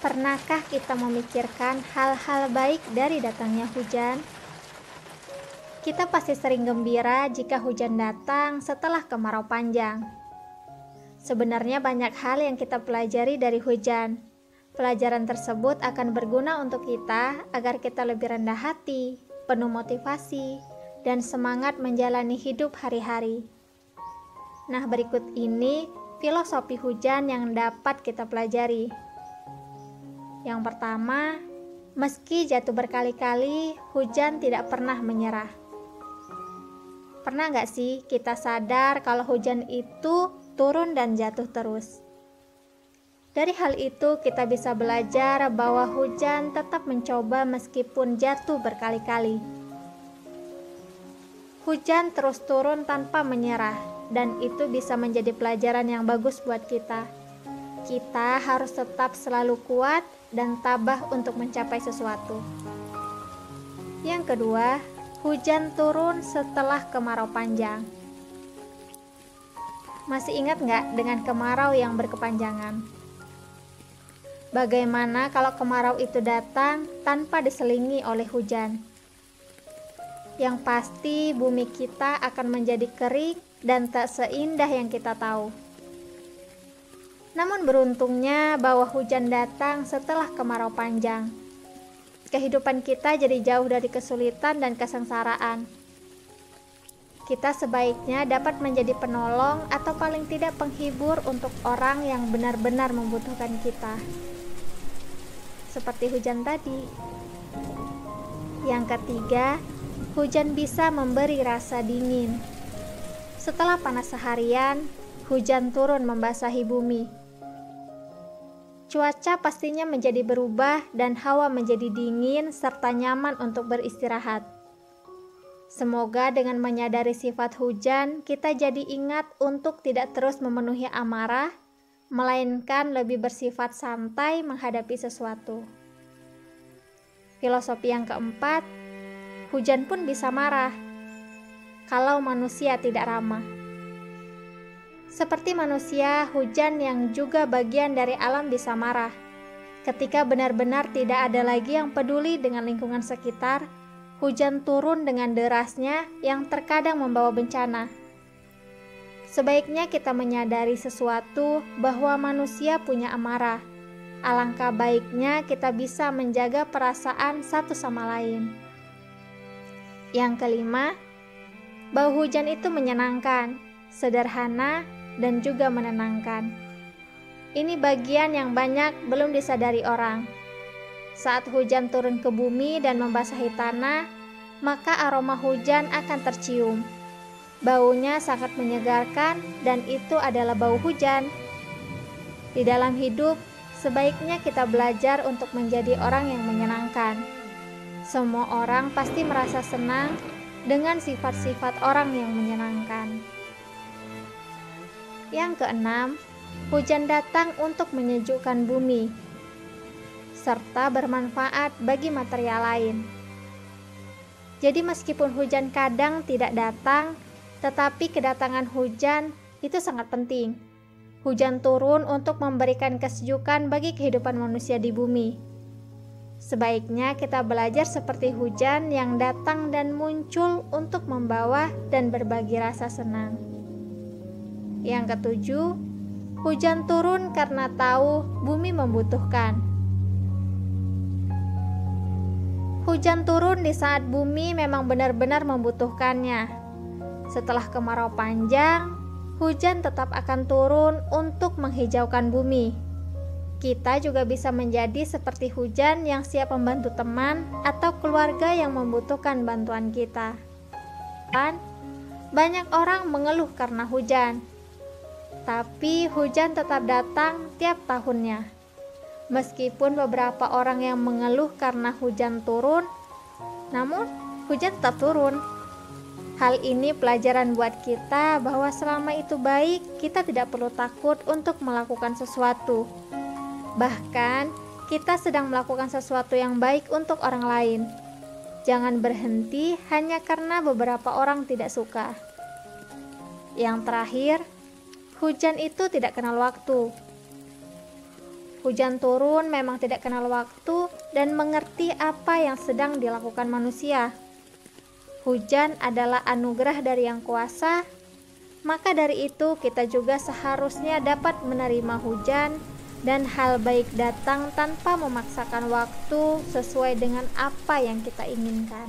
Pernahkah kita memikirkan hal-hal baik dari datangnya hujan? Kita pasti sering gembira jika hujan datang setelah kemarau panjang. Sebenarnya banyak hal yang kita pelajari dari hujan. Pelajaran tersebut akan berguna untuk kita agar kita lebih rendah hati, penuh motivasi, dan semangat menjalani hidup hari-hari. Nah, berikut ini filosofi hujan yang dapat kita pelajari. Yang pertama, meski jatuh berkali-kali, hujan tidak pernah menyerah. Pernah nggak sih kita sadar kalau hujan itu turun dan jatuh terus? Dari hal itu kita bisa belajar bahwa hujan tetap mencoba meskipun jatuh berkali-kali. Hujan terus turun tanpa menyerah, dan itu bisa menjadi pelajaran yang bagus buat kita. Kita harus tetap selalu kuat dan tabah untuk mencapai sesuatu. Yang kedua, hujan turun setelah kemarau panjang. Masih ingat nggak dengan kemarau yang berkepanjangan? Bagaimana kalau kemarau itu datang tanpa diselingi oleh hujan? Yang pasti bumi kita akan menjadi kering dan tak seindah yang kita tahu. Namun beruntungnya bahwa hujan datang setelah kemarau panjang. Kehidupan kita jadi jauh dari kesulitan dan kesengsaraan. Kita sebaiknya dapat menjadi penolong atau paling tidak penghibur untuk orang yang benar-benar membutuhkan kita. Seperti hujan tadi. Yang ketiga, hujan bisa memberi rasa dingin. Setelah panas seharian, hujan turun membasahi bumi. Cuaca pastinya menjadi berubah dan hawa menjadi dingin serta nyaman untuk beristirahat. Semoga dengan menyadari sifat hujan, kita jadi ingat untuk tidak terus memenuhi amarah, melainkan lebih bersifat santai menghadapi sesuatu. Filosofi yang keempat, hujan pun bisa marah kalau manusia tidak ramah. Seperti manusia, hujan yang juga bagian dari alam bisa marah. Ketika benar-benar tidak ada lagi yang peduli dengan lingkungan sekitar, hujan turun dengan derasnya yang terkadang membawa bencana. Sebaiknya kita menyadari sesuatu bahwa manusia punya amarah. Alangkah baiknya kita bisa menjaga perasaan satu sama lain. Yang kelima, bau hujan itu menyenangkan, sederhana, dan juga menenangkan. Ini bagian yang banyak belum disadari orang. Saat hujan turun ke bumi dan membasahi tanah, maka aroma hujan akan tercium. Baunya sangat menyegarkan dan itu adalah bau hujan. Di dalam hidup, sebaiknya kita belajar untuk menjadi orang yang menyenangkan. Semua orang pasti merasa senang dengan sifat-sifat orang yang menyenangkan. Yang keenam, hujan datang untuk menyejukkan bumi, serta bermanfaat bagi material lain. Jadi meskipun hujan kadang tidak datang, tetapi kedatangan hujan itu sangat penting. Hujan turun untuk memberikan kesejukan bagi kehidupan manusia di bumi. Sebaiknya kita belajar seperti hujan yang datang dan muncul untuk membawa dan berbagi rasa senang. Yang ketujuh, hujan turun karena tahu bumi membutuhkan. Hujan turun di saat bumi memang benar-benar membutuhkannya. Setelah kemarau panjang, hujan tetap akan turun untuk menghijaukan bumi. Kita juga bisa menjadi seperti hujan yang siap membantu teman atau keluarga yang membutuhkan bantuan kita. Dan banyak orang mengeluh karena hujan. Tapi hujan tetap datang tiap tahunnya. Meskipun beberapa orang yang mengeluh karena hujan turun, namun hujan tetap turun. Hal ini pelajaran buat kita bahwa selama itu baik, kita tidak perlu takut untuk melakukan sesuatu. Bahkan, kita sedang melakukan sesuatu yang baik untuk orang lain. Jangan berhenti hanya karena beberapa orang tidak suka. Yang terakhir, hujan itu tidak kenal waktu. Hujan turun memang tidak kenal waktu dan mengerti apa yang sedang dilakukan manusia. Hujan adalah anugerah dari Yang Kuasa, maka dari itu kita juga seharusnya dapat menerima hujan dan hal baik datang tanpa memaksakan waktu sesuai dengan apa yang kita inginkan.